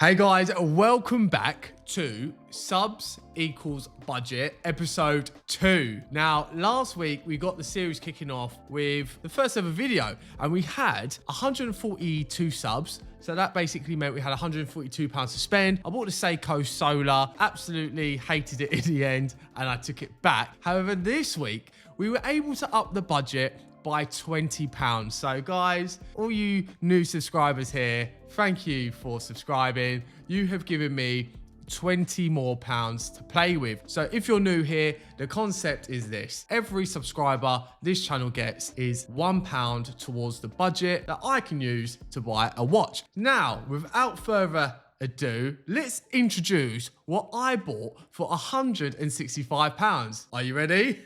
Hey guys, welcome back to Subs Equals Budget, episode 2. Now, last week we got the series kicking off with the first ever video and we had 142 subs. So that basically meant we had £142 to spend. I bought the Seiko Solar, absolutely hated it in the end and I took it back. However, this week we were able to up the budget by £20. So guys, all you new subscribers here, thank you for subscribing. You have given me 20 more pounds to play with. So if you're new here, the concept is this: every subscriber this channel gets is £1 towards the budget that I can use to buy a watch. Now, without further ado, let's introduce what I bought for £165. Are you ready?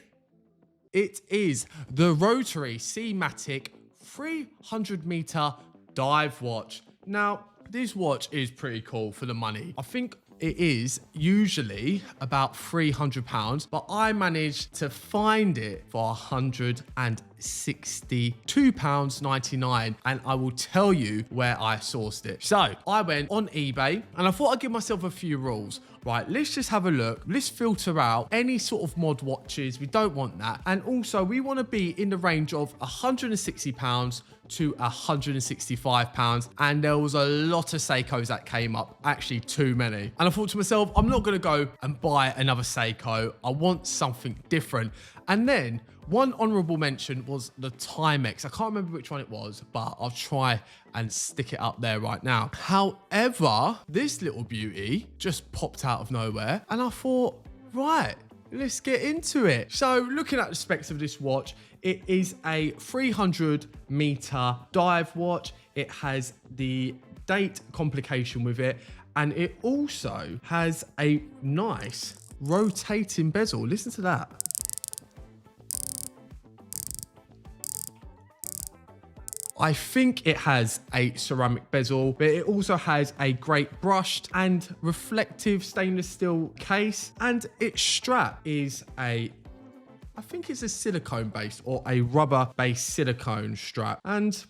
It is the Rotary C-Matic 300-meter dive watch. Now, this watch is pretty cool for the money. I think it is usually about £300, but I managed to find it for £162.99, and I will tell you where I sourced it. So I went on eBay and I thought I'd give myself a few rules. Right, let's just have a look. Let's filter out any sort of mod watches. We don't want that. And also we want to be in the range of £160 to £165. And there was a lot of Seikos that came up, actually too many. And I thought to myself, I'm not going to go and buy another Seiko. I want something different. And then one honorable mention was the Timex. I can't remember which one it was, but I'll try and stick it up there right now. However, this little beauty just popped out of nowhere and I thought, right, let's get into it. So looking at the specs of this watch, it is a 300-meter dive watch. It has the date complication with it, and it also has a nice rotating bezel. Listen to that. I think it has a ceramic bezel, but it also has a great brushed and reflective stainless steel case. And its strap is I think it's a silicone based or a rubber based silicone strap. And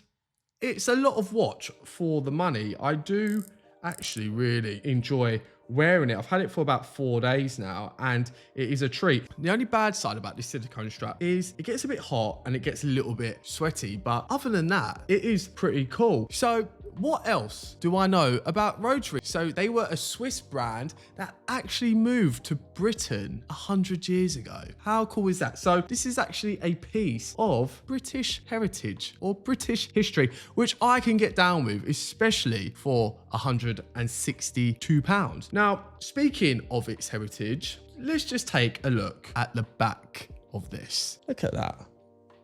it's a lot of watch for the money. I do actually really enjoy wearing it. I've had it for about 4 days now and it is a treat. The only bad side about this silicone strap is it gets a bit hot and it gets a little bit sweaty, but other than that, it is pretty cool. So what else do I know about Rotary? So they were a Swiss brand that actually moved to Britain 100 years ago. How cool is that? So this is actually a piece of British heritage or British history, which I can get down with, especially for £162. Now, speaking of its heritage, let's just take a look at the back of this. Look at that.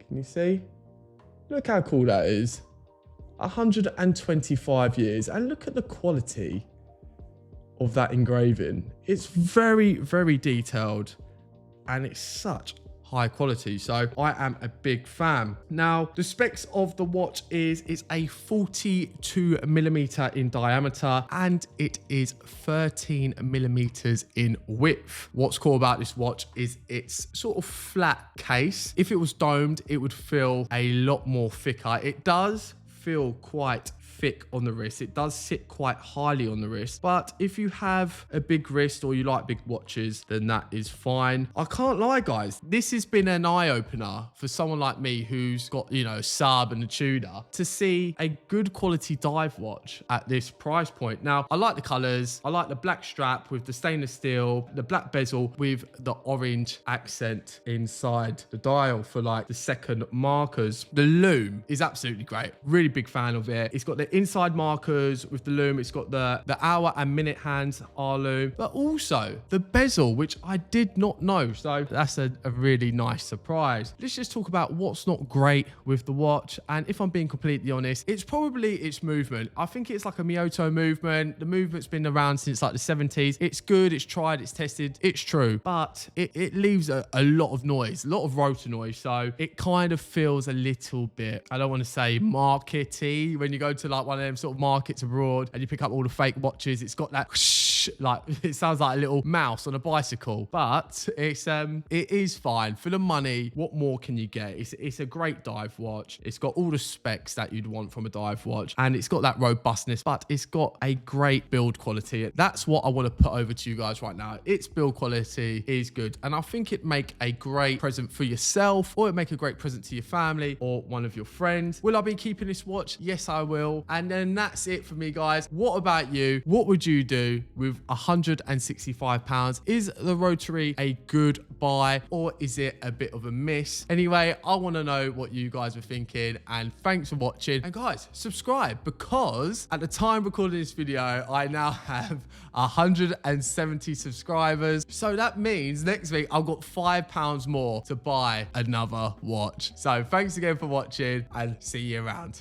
Can you see? Look how cool that is. 125 years, and look at the quality of that engraving. It's very, very detailed and it's such high quality, so I am a big fan. Now, the specs of the watch is it's a 42mm in diameter and it is 13mm in width. What's cool about this watch is its sort of flat case. If it was domed, it would feel a lot more thicker. It does feel quite thick on the wrist. It does sit quite highly on the wrist, but if you have a big wrist or you like big watches, then that is fine. I can't lie, guys, this has been an eye-opener for someone like me who's got, you know, a sub and a Tudor, to see a good quality dive watch at this price point. Now, I like the colors. I like the black strap with the stainless steel, the black bezel with the orange accent inside the dial for like the second markers. The lume is absolutely great. Really big fan of it. It's got the inside markers with the lume. It's got the hour and minute hands are lume, but also the bezel, which I did not know. So that's a really nice surprise. Let's just talk about what's not great with the watch. And if I'm being completely honest, it's probably its movement. I think it's like a Miyota movement. The movement's been around since like the 70s. It's good, it's tried, it's tested, it's true, but it leaves a lot of noise, a lot of rotor noise. So it kind of feels a little bit, I don't want to say markety, when you go to like one of them sort of markets abroad and you pick up all the fake watches. It's got that whoosh like it sounds like a little mouse on a bicycle, but it is fine for the money. What more can you get? It's a great dive watch. It's got all the specs that you'd want from a dive watch, and it's got that robustness, but it's got a great build quality. That's what I want to put over to you guys right now. Its build quality is good, and I think it'd make a great present for yourself, or it'd make a great present to your family or one of your friends. Will I be keeping this watch? Yes, I will. And then that's it for me, guys. What about you? What would you do with £165? Is the rotary a good buy, or is it a bit of a miss? Anyway, I want to know what you guys were thinking, and thanks for watching. And guys, subscribe, because at the time recording this video, I now have 170 subscribers. So that means next week I've got £5 more to buy another watch. So thanks again for watching, and see you around.